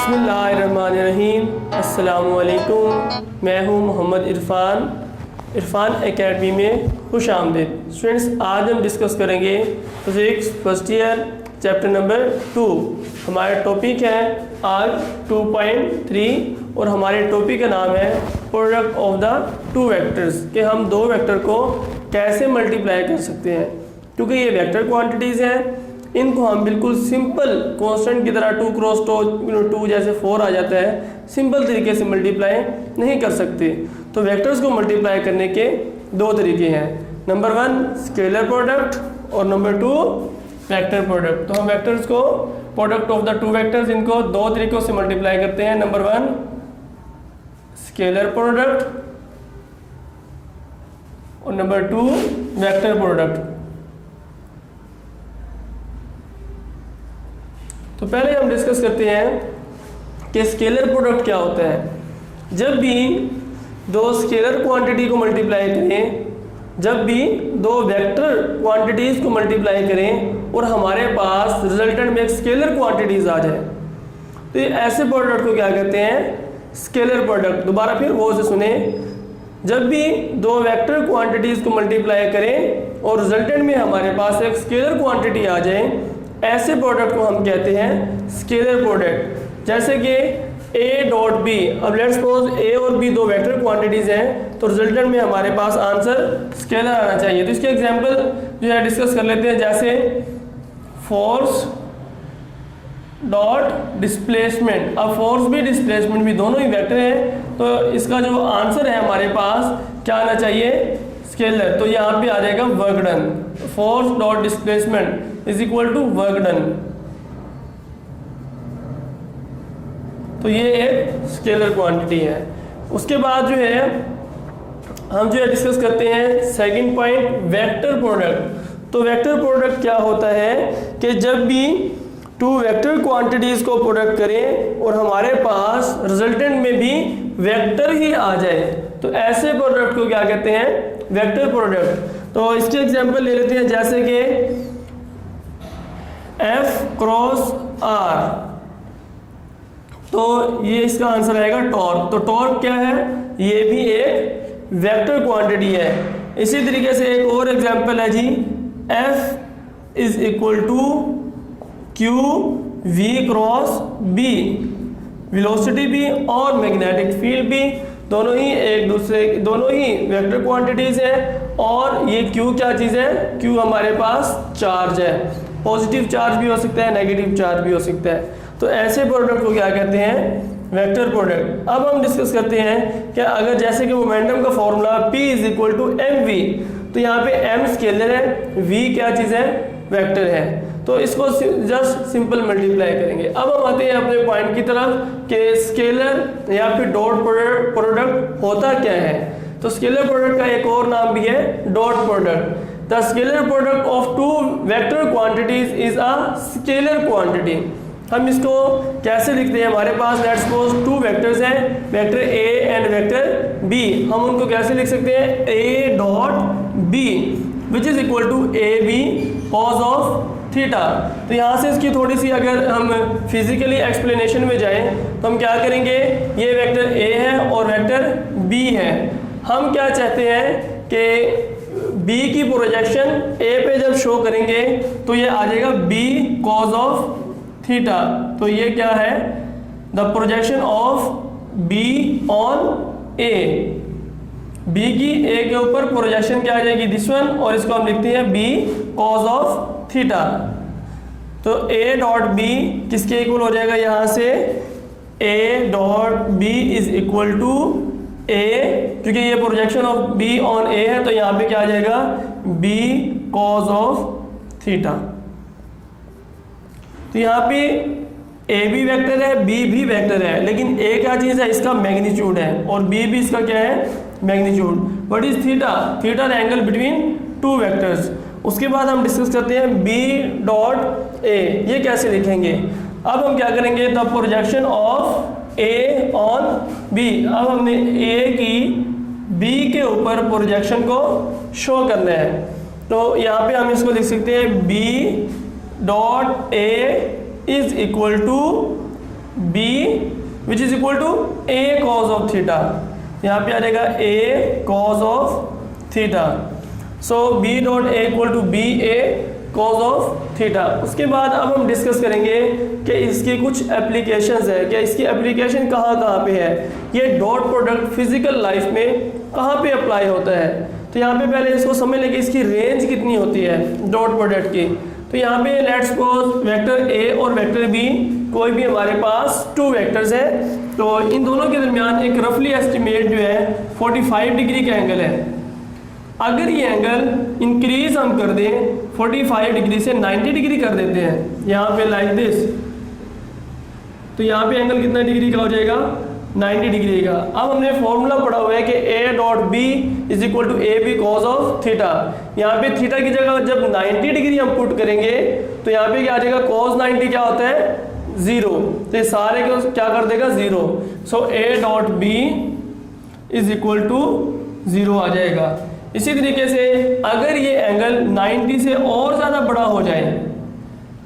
बिस्मिल्लाहिर्रहमानिर्रहीम। अस्सलामुअलैकुम। मैं हूं मोहम्मद इरफान एकेडमी में खुश आमदीद। स्टूडेंट्स, आज हम डिस्कस करेंगे physics first year chapter number 2। हमारा टॉपिक है आज 2.3 और हमारे टॉपिक का नाम है product of the two vectors, कि हम दो वेक्टर को कैसे मल्टीप्लाई कर सकते हैं। क्योंकि ये वेक्टर क्वांटिटीज़ हैं, इनको हम बिल्कुल सिंपल कांस्टेंट की तरह 2 क्रॉस 2 जैसे 4 आ जाता है, सिंपल तरीके से मल्टीप्लाई नहीं कर सकते। तो वेक्टर्स को मल्टीप्लाई करने के दो तरीके हैं, नंबर 1 स्केलर प्रोडक्ट और नंबर 2 वेक्टर प्रोडक्ट। तो हम वेक्टर्स को product of the two vectors इनको दो तरीक़ों से मल्टीप्लाई करते हैं। नंबर 1 स्केलर प्रोडक्ट और नंबर 2 वेक्टर प्रोडक्ट। तो पहले हम डिस्कस करते हैं कि स्केलर प्रोडक्ट क्या होता है। जब भी दो स्केलर क्वांटिटी को मल्टीप्लाई करें, जब भी दो वेक्टर क्वांटिटीज़ को मल्टीप्लाई करें और हमारे पास रिजल्टेंट में एक स्केलर क्वांटिटीज़ आ जाए, तो ये ऐसे प्रोडक्ट को क्या कहते हैं, स्केलर प्रोडक्ट। दोबारा फिर वो से सुने, जब भी दो वेक्टर क्वांटिटीज़ को मल्टीप्लाई करें और रिजल्टेंट में हमारे पास एक स्केलर क्वांटिटी आ जाए, ऐसे प्रोडक्ट को हम कहते हैं स्केलर प्रोडक्ट। जैसे कि a डॉट b, अब लेट्स सपोज a और b दो वेक्टर क्वांटिटीज़ हैं, तो रिजल्टेंट में हमारे पास आंसर स्केलर आना चाहिए। तो इसके एग्जांपल जो है डिस्कस कर लेते हैं, जैसे फोर्स डॉट डिस्प्लेसमेंट। अब फोर्स भी डिस्प्लेसमेंट भी दोनों ही वेक्टर हैं, तो इसका जो आंसर है हमारे पास क्या आना चाहिए, स्केलर। तो यहाँ पे आ जाएगा work done. Force dot displacement is equal to work done. तो ये एक स्केलर क्वांटिटी है। उसके बाद जो है हम जो है डिस्कस करते हैं सेकंड पॉइंट, वेक्टर प्रोडक्ट। तो वेक्टर प्रोडक्ट क्या होता है कि जब भी टू वेक्टर क्वांटिटीज़ को प्रोडक्ट करें और हमारे पास रिजल्टेंट में भी वेक्टर ही आ जाए, तो ऐसे प्रोडक्ट को क्या कहते हैं, वेक्टर प्रोडक्ट। तो इसके एग्जांपल ले लेते हैं, जैसे कि F क्रॉस R, तो ये इसका आंसर आएगा टॉर्क। तो टॉर्क क्या है, ये भी एक वेक्टर क्वांटिटी है। इसी तरीके से एक और एग्जांपल है जी, F is equal to Q V cross B। Velocity भी और मैग्नेटिक फील्ड भी दोनों ही वेक्टर क्वांटिटीज़ हैं। और ये Q क्या चीज़ है, Q हमारे पास चार्ज है, पॉजिटिव चार्ज भी हो सकता है, नेगेटिव चार्ज भी हो सकता है। तो ऐसे प्रोडक्ट को क्या कहते हैं, वेक्टर प्रोडक्ट। अब हम डिस्कस करते हैं कि अगर जैसे कि मोमेंटम का formula P is equal to mv, तो यहाँ पे m स्केलर है, v क्या चीज़ है, वेक्टर है। तो इसको जस्ट सिंपल मल्टीप्लाई करेंगे। अब हम आते हैं अपने पॉइंट की तरफ कि स्केलर या फिर डॉट प्रोडक्ट होता क्या है। तो स्केलर प्रोडक्ट का एक और नाम भी है dot product. The scalar product of two vector quantities is a scalar quantity. हम इसको कैसे लिखते हैं, हमारे पास लेट्स सपोज टू वेक्टर्स हैं, vector a and vector b। हम उनको कैसे लिख सकते हैं, a dot b which is equal to a b cos of theta. तो यहाँ से इसकी थोड़ी सी अगर हम फिजिकली एक्सप्लेनेशन में जाएं, तो हम क्या करेंगे, ये वेक्टर a है और वेक्टर b है। हम क्या चाहते हैं कि b की प्रोजेक्शन a पे जब शो करेंगे तो ये आ जाएगा b कॉज ऑफ थीटा। तो ये क्या है, the projection of b on a। b की a के ऊपर प्रोजेक्शन क्या आ जाएगी, दिस वन, और इसको हम लिखते हैं b कॉज ऑफ थीटा। तो a डॉट b किसके इक्वल हो जाएगा, यहाँ से a dot b is equal to a, क्योंकि ये projection of b on a है, तो यहाँ पे क्या आ जाएगा, b कॉज ऑफ थीटा। तो यहाँ पे a भी वेक्टर है, b भी वेक्टर है, लेकिन a क्या चीज़ है, इसका मैग्नीट्यूड है, और b भी इसका क्या है, magnitude. What is theta, theta the angle between two vectors. उसके बाद हम डिस्कस करते हैं b डॉट a, ये कैसे लिखेंगे। अब हम क्या करेंगे, the projection of a on b। अब हमने a की b के ऊपर प्रोजेक्शन को शो करना है, तो यहाँ पे हम इसको लिख सकते हैं b dot a is equal to B which is equal to A cos of theta, यहाँ पे आ जाएगा A cos of theta. So B dot A equal to B A cos of theta. उसके बाद अब हम डिस्कस करेंगे कि इसकी कुछ एप्लीकेशंस है, क्या इसकी एप्लीकेशन कहाँ पे है, ये डॉट प्रोडक्ट फिजिकल लाइफ में कहाँ पे अप्लाई होता है। तो यहाँ पे पहले इसको समझ लें कि इसकी रेंज कितनी होती है डॉट प्रोडक्ट की। तो यहाँ पे लेट्स सपोज वेक्टर ए और वेक्टर बी कोई भी हमारे पास 2 वेक्टर्स है, तो इन दोनों के दरमियान एक रफली एस्टिमेट जो है 45 डिग्री का एंगल है। अगर ये एंगल इंक्रीज हम कर दें 45 डिग्री से 90 डिग्री कर देते हैं यहाँ पे लाइक दिस, तो यहाँ पे एंगल कितना डिग्री का हो जाएगा 90 डिग्री का। अब हमने फॉर्मूला पढ़ा हुआ है कि A dot B is equal to A B cos of theta. यहाँ पे थीटा की जगह जब 90 डिग्री हम पुट करेंगे तो यहाँ पे क्या आ जाएगा कॉज 90 क्या होता है 0, तो ये सारे को क्या कर देगा 0। So A dot B is equal to 0 आ जाएगा। इसी तरीके से अगर ये एंगल 90 से और ज़्यादा बड़ा हो जाए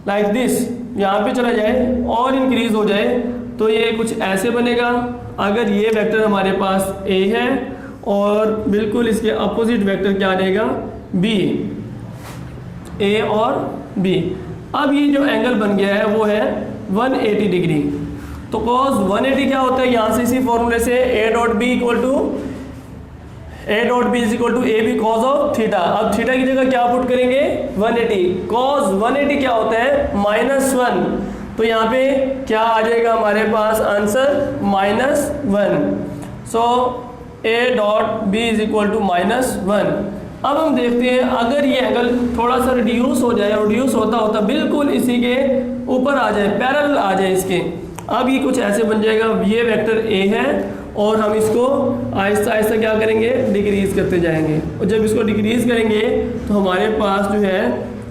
लाइक दिस, यहाँ पे चला जाए और इंक्रीज हो जाए तो ये कुछ ऐसे बनेगा। अगर ये वेक्टर हमारे पास A है और बिल्कुल इसके अपोजिट वेक्टर क्या आ जाएगा B, A और B। अब ये जो एंगल बन गया है वो है 180 डिग्री। तो cos 180 क्या होता है, यहाँ से इसी फॉर्मूले से A dot B equal to A dot B is equal to A B cos of theta. अब थीटा की जगह क्या पुट करेंगे 180, cos 180 क्या होता है -1, तो यहाँ पे क्या आ जाएगा हमारे पास answer -1। So A dot B is equal to -1। अब हम देखते हैं अगर ये एंगल थोड़ा सा रिड्यूस हो जाए, रिड्यूस होता होता बिल्कुल इसी के ऊपर आ जाए, पैरेलल आ जाए इसके, अब ये कुछ ऐसे बन जाएगा। ये वेक्टर ए है और हम इसको आहिस्ता आहिस्ता क्या करेंगे डिक्रीज करते जाएंगे, और जब इसको डिक्रीज करेंगे तो हमारे पास जो है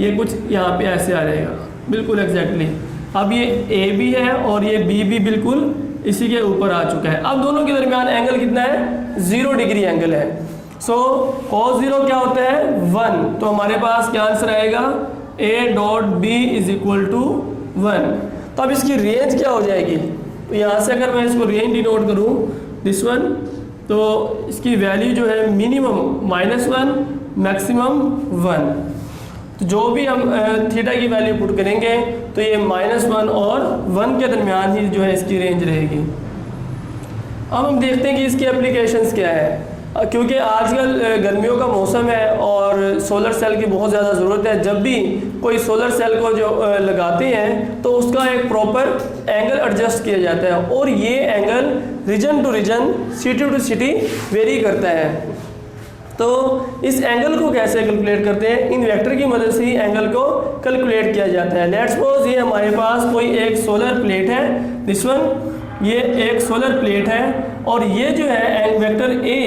ये कुछ यहाँ पे ऐसे आ जाएगा बिल्कुल एग्जैक्टली। अब ये ए भी है और ये बी भी बिल्कुल इसी के ऊपर आ चुका है। अब दोनों के दरमियान एंगल कितना है 0 डिग्री एंगल है। सो cos 0 क्या होता है 1, तो हमारे पास क्या आंसर आएगा A dot B is equal to 1। तो अब इसकी रेंज क्या हो जाएगी, तो यहाँ से अगर मैं इसको रेंज डिनोट करूँ दिस वन, तो इसकी वैल्यू जो है मिनिमम -1 मैक्सिमम 1। तो जो भी हम थीटा की वैल्यू पुट करेंगे तो ये -1 और 1 के दरमियान ही जो है इसकी रेंज रहेगी। अब हम देखते हैं कि इसकी एप्लीकेशंस क्या है, क्योंकि आजकल गर्मियों का मौसम है और सोलर सेल की बहुत ज़्यादा ज़रूरत है। जब भी कोई सोलर सेल को जो लगाते हैं तो उसका एक प्रॉपर एंगल एडजस्ट किया जाता है, और ये angle region to region, city to city vary करता है। तो इस एंगल को कैसे कैलकुलेट करते हैं, इन वेक्टर की मदद से ही एंगल को कैलकुलेट किया जाता है। लेट्स सपोज ये हमारे पास कोई एक सोलर प्लेट है, दिस वन, ये एक सोलर प्लेट है और ये जो है vector A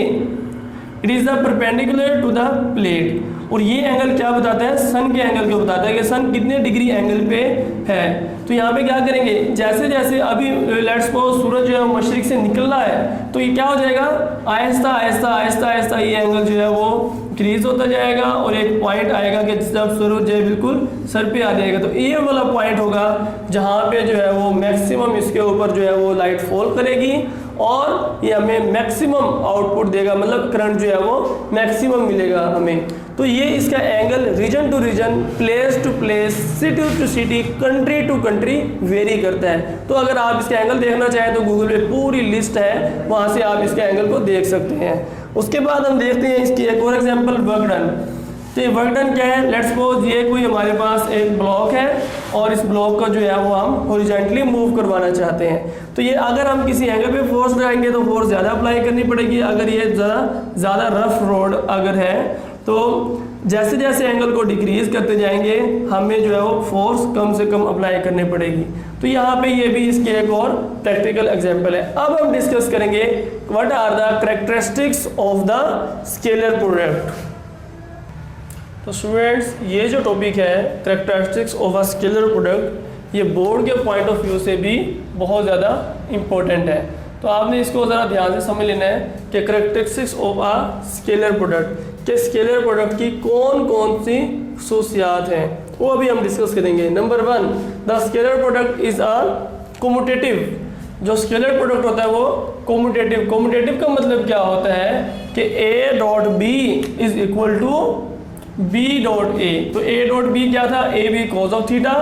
it is the perpendicular to the plate, और ये एंगल क्या बताता है सन के एंगल को बताता है कि सन कितने डिग्री एंगल पे है। तो यहाँ पे क्या करेंगे, जैसे जैसे अभी लेट्स सपोज सूरज जो है मशरिक से निकल रहा है तो ये क्या हो जाएगा आहिस्ता आहिस्ता आहिस्ता आहिस्ता ये एंगल जो है वो इंक्रीज होता जाएगा, और एक पॉइंट आएगा कि जब सूरज जो है बिल्कुल सर पे आ जाएगा तो ये वाला पॉइंट होगा जहाँ पे जो है वो मैक्सिमम इसके ऊपर जो है वो लाइट फॉल करेगी और ये हमें मैक्सिमम आउटपुट देगा, मतलब करंट जो है वो मैक्सिमम मिलेगा हमें। तो ये इसका angle region to region, place to place, city to city, country to country vary करता है। तो अगर आप इसका एंगल देखना चाहें तो गूगल पे पूरी लिस्ट है, वहाँ से आप इसके एंगल को देख सकते हैं। उसके बाद हम देखते हैं इसकी एक और एग्जांपल वर्क डन। तो ये वर्क डन क्या है, लेट्स सपोज ये कोई हमारे पास एक ब्लॉक है और इस ब्लॉक का जो है वो हम हॉरिजॉन्टली मूव करवाना चाहते हैं। तो ये अगर हम किसी एंगल पे फोर्स लगाएंगे तो फोर्स ज़्यादा अप्लाई करनी पड़ेगी। अगर ये ज़्यादा रफ रोड अगर है तो जैसे जैसे एंगल को डिक्रीज करते जाएंगे हमें जो है वो फोर्स कम से कम अप्लाई करनी पड़ेगी। तो यहाँ पे ये भी इसके एक और प्रैक्टिकल एग्जांपल है। अब हम डिस्कस करेंगे what are the characteristics of the scalar product. तो स्टूडेंट्स ये जो टॉपिक है characteristics of a scalar product, ये बोर्ड के पॉइंट ऑफ व्यू से भी बहुत ज़्यादा इम्पोर्टेंट है। तो आपने इसको ज़रा ध्यान से समझ लेना है कि characteristics of a scalar product के स्केलर प्रोडक्ट की कौन कौन सी खसूसियात हैं वो अभी हम डिस्कस करेंगे। Number 1, the scalar product is a commutative जो स्केलर प्रोडक्ट होता है वो कोम्यूटेटिव। कोम्यूटेटिव का मतलब क्या होता है कि A dot B is equal to B dot A. तो ए डॉट बी क्या था, A B cos of theta,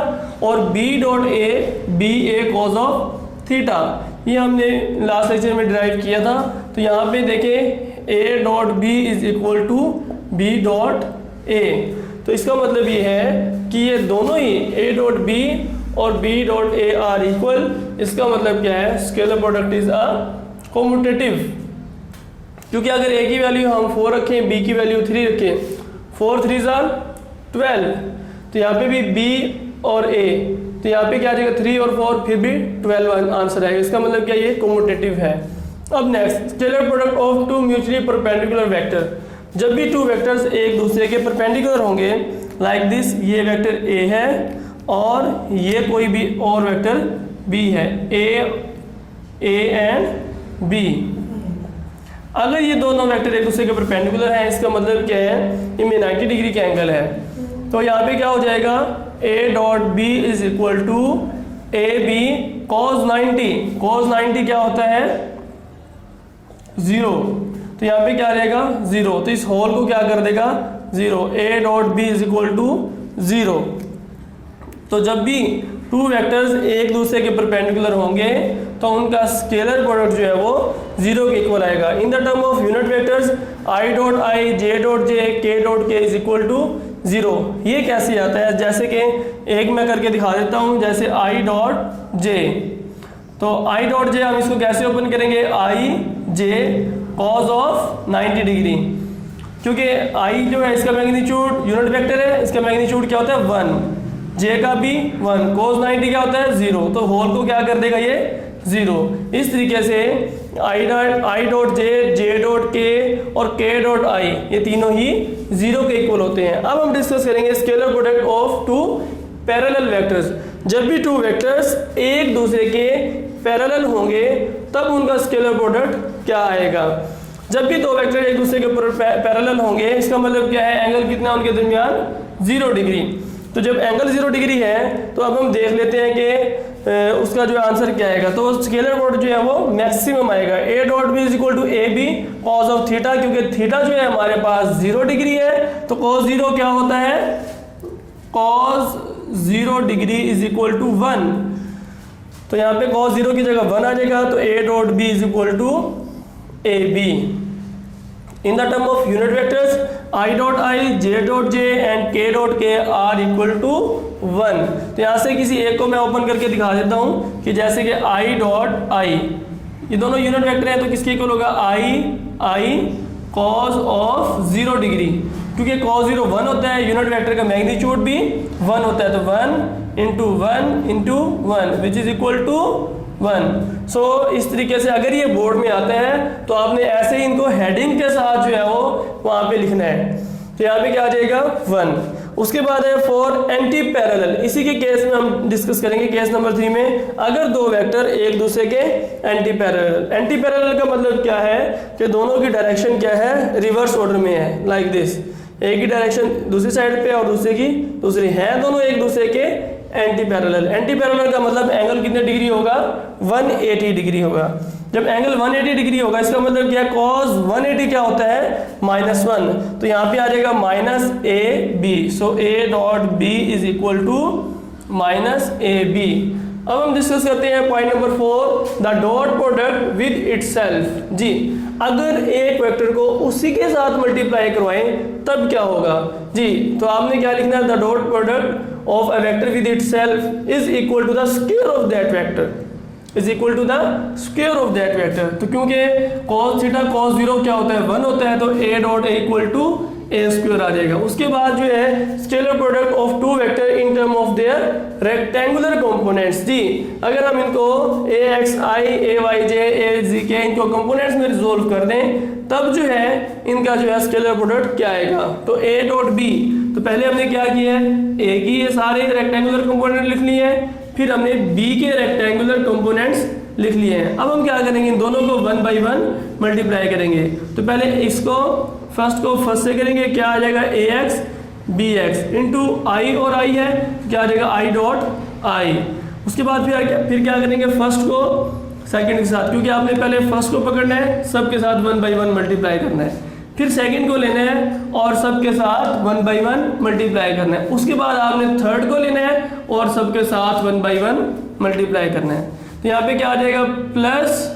और B dot A B A cos of theta. ये हमने लास्ट लेक्चर में डिराइव किया था। तो यहाँ पे देखें A dot B is equal to B dot A. तो इसका मतलब ये है कि ये दोनों ही ए डॉट बी और B dot A are equal. इसका मतलब क्या है, scalar product is a commutative. क्योंकि अगर ए की वैल्यू हम 4 रखें, बी की वैल्यू 3 रखें, 4 3 12, तो यहाँ पे भी बी और ए, तो यहाँ पे क्या आ जाएगा 3 और 4, फिर भी 12 आंसर आएगा। इसका मतलब क्या, ये कोम्यूटेटिव है। अब next, scalar product of two mutually perpendicular vector. जब भी टू वेक्टर्स एक दूसरे के परपेंडिकुलर होंगे, लाइक दिस, ये वेक्टर ए है और ये कोई भी और वेक्टर बी है, ए एंड बी। अगर ये दोनों वेक्टर एक दूसरे के परपेंडिकुलर हैं, इसका मतलब क्या है, इनमें 90 डिग्री का एंगल है। तो यहाँ पे क्या हो जाएगा, A dot B is equal to A B cos 90। Cos 90 क्या होता है, 0। तो यहाँ पे क्या रहेगा, 0। तो इस होल को क्या कर देगा, 0। A dot B is equal to 0। तो जब भी टू वेक्टर्स एक दूसरे के परपेंडिकुलर होंगे तो उनका स्केलर प्रोडक्ट जो है वो 0 के इक्वल आएगा। इन the term of unit vectors I dot I, J dot जे, के डॉट के इज इक्वल टू 0। ये कैसे आता है, जैसे कि एक मैं करके दिखा देता हूँ, जैसे आई डॉट जे। तो आई डॉट जे हम इसको कैसे ओपन करेंगे, आई जे कॉज ऑफ 90 डिग्री, क्योंकि आई जो है इसका मैग्नीट्यूड यूनिट वेक्टर है, इसका मैग्नीट्यूड क्या होता है 1, जे का भी 1, cos 90 क्या होता है 0। तो होल को क्या कर देगा ये 0। इस तरीके से I dot J, J dot के और के डॉट आई, ये तीनों ही 0 के इक्वल होते हैं। अब हम डिस्कस करेंगे scalar product of two parallel vectors. जब भी टू वेक्टर्स एक दूसरे के पैरेलल होंगे तब उनका स्केलर प्रोडक्ट क्या आएगा। जब भी दो वेक्टर एक दूसरे के पैरेलल होंगे, इसका मतलब क्या है, एंगल कितना उनके दरमियान 0 डिग्री। तो जब एंगल 0 डिग्री है तो अब हम देख लेते हैं कि उसका जो आंसर क्या आएगा। तो स्केलर प्रोडक्ट जो है वो मैक्सिमम आएगा, A dot B is equal to A B cos of theta, क्योंकि थीटा जो है हमारे पास 0 डिग्री है। तो कॉस 0 क्या होता है, cos 0 degree is equal to 1। तो यहाँ पे कॉस 0 की जगह 1 आ जाएगा। तो A dot B is equal to A B. In the term of unit vectors I dot I, J dot J and K dot K are equal to 1। तो यहाँ से किसी एक को मैं ओपन करके दिखा देता हूँ कि जैसे कि आई डॉट आई, ये दोनों यूनिट वेक्टर हैं, तो किसके इक्वल होगा, आई कॉस ऑफ 0 डिग्री, क्योंकि कॉस 0 1 होता है, यूनिट वेक्टर का मैग्नीट्यूड भी 1 होता है। तो 1 into 1 which is equal to 1। So इस तरीके से अगर ये बोर्ड में आता है तो आपने ऐसे ही इनको हेडिंग के साथ जो है वो वहाँ पे लिखना है। तो यहाँ पे क्या आ जाएगा 1। उसके बाद है फॉर एंटी पैरेलल। इसी के केस में हम डिस्कस करेंगे, केस नंबर 3 में, अगर दो वेक्टर एक दूसरे के एंटी पैरेलल। एंटी पैरेलल का मतलब क्या है कि दोनों की डायरेक्शन क्या है, रिवर्स ऑर्डर में है, लाइक दिस। एक की डायरेक्शन दूसरी साइड पे और दूसरे की दूसरी है, दोनों एक दूसरे के एंटी पैरेलल। एंटी पैरेलल का मतलब एंगल कितने डिग्री होगा, 180 डिग्री होगा। जब एंगल 180 डिग्री होगा इसका मतलब क्या है, cos 180 क्या होता है, -1। तो यहाँ पे आ जाएगा -AB। So A dot B is equal to -AB। अब हम डिस्कस करते हैं point number 4, the dot product with itself. जी, अगर एक वेक्टर को उसी के साथ मल्टीप्लाई करवाएं तब क्या होगा। जी, तो आपने क्या लिखना है, the dot product of a vector with itself is equal to the square of that vector, is equal to the square of that vector. तो क्योंकि cos थीटा cos 0 क्या होता है, 1 होता है, तो a dot a equal to a square आ जाएगा। उसके बाद जो है scalar product of two vector in term of their rectangular components. जी, अगर हम इनको axi, ayj, azk इनको कंपोनेंट्स में रिजोल्व कर दें तब जो है इनका जो है स्केलर प्रोडक्ट क्या आएगा। तो a डॉट b, तो पहले हमने क्या किया है, a की ये सारे रेक्टेंगुलर कंपोनेंट लिख लिए हैं, फिर हमने b के रेक्टेंगुलर कंपोनेंट्स लिख लिए हैं। अब हम क्या करेंगे, इन दोनों को 1 बाई 1 मल्टीप्लाई करेंगे। तो पहले इसको फर्स्ट से करेंगे, क्या आ जाएगा, ax bx इंटू आई और आई है, क्या आ जाएगा i डॉट i। उसके बाद फिर क्या करेंगे, फर्स्ट को सेकंड के साथ, क्योंकि आपने पहले फर्स्ट को पकड़ना है, सबके साथ 1 by 1 मल्टीप्लाई करना है, फिर सेकंड को लेना है और सबके साथ 1 by 1 मल्टीप्लाई करना है, उसके बाद आपने थर्ड को लेना है और सबके साथ 1 by 1 मल्टीप्लाई करना है। तो यहाँ पे क्या आ जाएगा, plus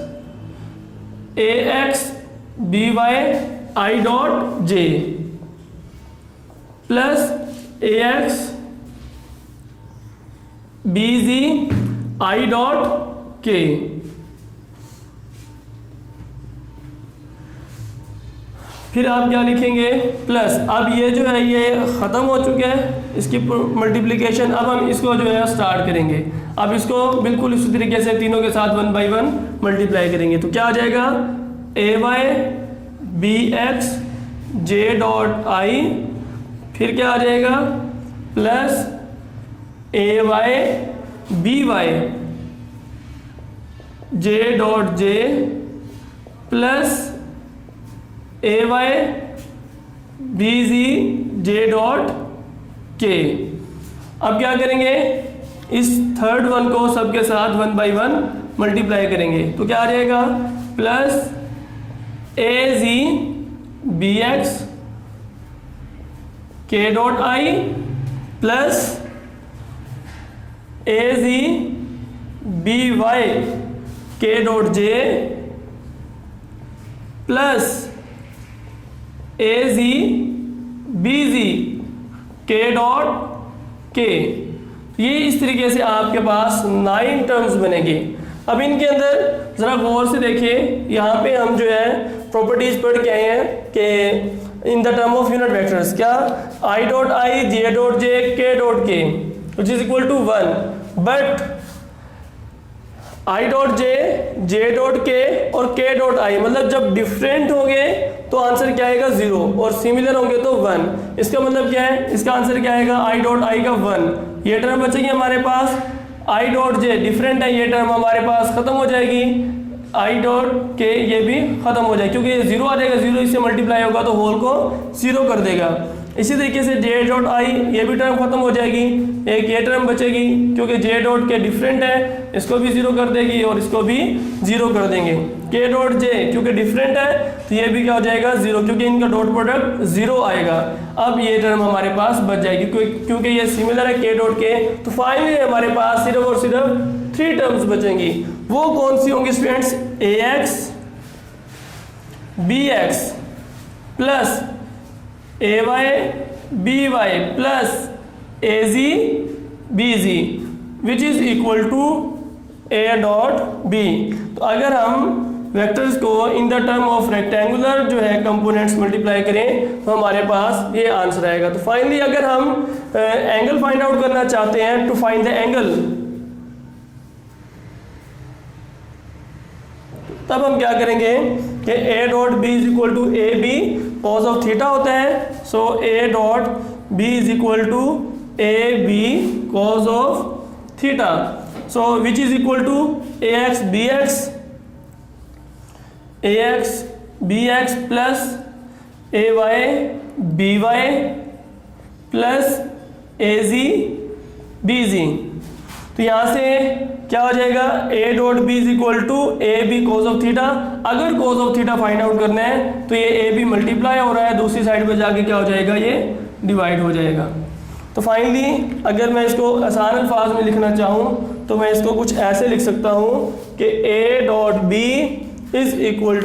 ax by I dot j plus ax bg I dot k। फिर आप क्या लिखेंगे, प्लस, अब ये जो है ये ख़त्म हो चुके हैं इसकी मल्टीप्लिकेशन, अब हम इसको जो है स्टार्ट करेंगे। अब इसको बिल्कुल इसी तरीके से तीनों के साथ 1 by 1 मल्टीप्लाई करेंगे, तो क्या आ जाएगा, a y b x j dot i, फिर क्या आ जाएगा, plus a y b y j dot j plus a y b z j dot k। अब क्या करेंगे, इस थर्ड वन को सबके साथ 1 by 1 मल्टीप्लाई करेंगे, तो क्या आ जाएगा, plus a z b x k dot i plus a z b y k dot j plus a z b z k dot k। ये इस तरीके से आपके पास 9 टर्म्स बनेंगे। अब इनके अंदर ज़रा गौर से देखिए, यहाँ पे हम जो है प्रॉपर्टीज पढ़ के आए हैं कि in the term of unit vectors, क्या i dot i j dot j k dot k which is equal to 1, but i dot j dot k और k डॉट i मतलब जब डिफरेंट होंगे तो आंसर क्या आएगा 0 और सिमिलर होंगे तो 1। इसका मतलब क्या है, इसका आंसर क्या आएगा, i डॉट i का 1, ये टर्म बचेगी हमारे पास, i डॉट j डिफरेंट है, ये टर्म हमारे पास खत्म हो जाएगी, i डॉट k ये भी खत्म हो जाएगी क्योंकि ये 0 आ जाएगा, 0 इससे मल्टीप्लाई होगा तो होल को 0 कर देगा। इसी तरीके से j डॉट i ये भी टर्म खत्म हो जाएगी, एक ये टर्म बचेगी क्योंकि j डॉट k डिफरेंट है, इसको भी 0 कर देगी और इसको भी 0 कर देंगे। k डॉट j क्योंकि डिफरेंट है तो ये भी क्या हो जाएगा 0 क्योंकि इनका डॉट प्रोडक्ट 0 आएगा। अब ये टर्म हमारे पास बच जाएगी क्योंकि ये सिमिलर है k डॉट k। तो फाइनली हमारे पास सिर्फ और सिर्फ 3 टर्म्स बचेंगी। वो कौन सी होंगी students, ax bx plus ay by plus az bz which is equal to a dot b। तो अगर हम वेक्टर्स को in the term of rectangular जो है कंपोनेंट्स मल्टीप्लाई करें तो हमारे पास ये आंसर आएगा। तो फाइनली अगर हम एंगल फाइंड आउट करना चाहते हैं, टू फाइंड द एंगल, तब हम क्या करेंगे कि a dot b is equal to A B cos of theta होता है, so a dot b is equal to A B cos of theta, so which is equal to ax bx plus ay by plus az bz। तो यहाँ से क्या हो जाएगा, a dot b is equal to A B cos of theta. अगर cos of theta find out करना है तो ये ए बी मल्टीप्लाई हो रहा है, दूसरी साइड पे जाके क्या हो जाएगा, ये डिवाइड हो जाएगा। तो फाइनली अगर मैं इसको आसान अल्फाज में लिखना चाहूँ तो मैं इसको कुछ ऐसे लिख सकता हूँ कि a dot b is equal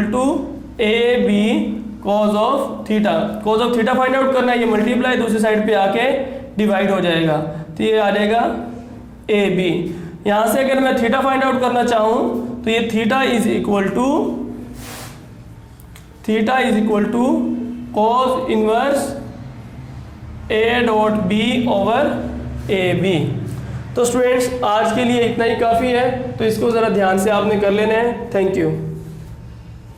to A B cos of theta. Cos of theta find out करना है, ये मल्टीप्लाई दूसरी साइड पे आके डिवाइड हो जाएगा, तो ये आ जाएगा ए बी। यहाँ से अगर मैं थीटा फाइंड आउट करना चाहूँ तो ये theta is equal to cos inverse A dot B over A B. तो स्टूडेंट्स आज के लिए इतना ही काफ़ी है, तो इसको ज़रा ध्यान से आपने कर लेना है। Thank you.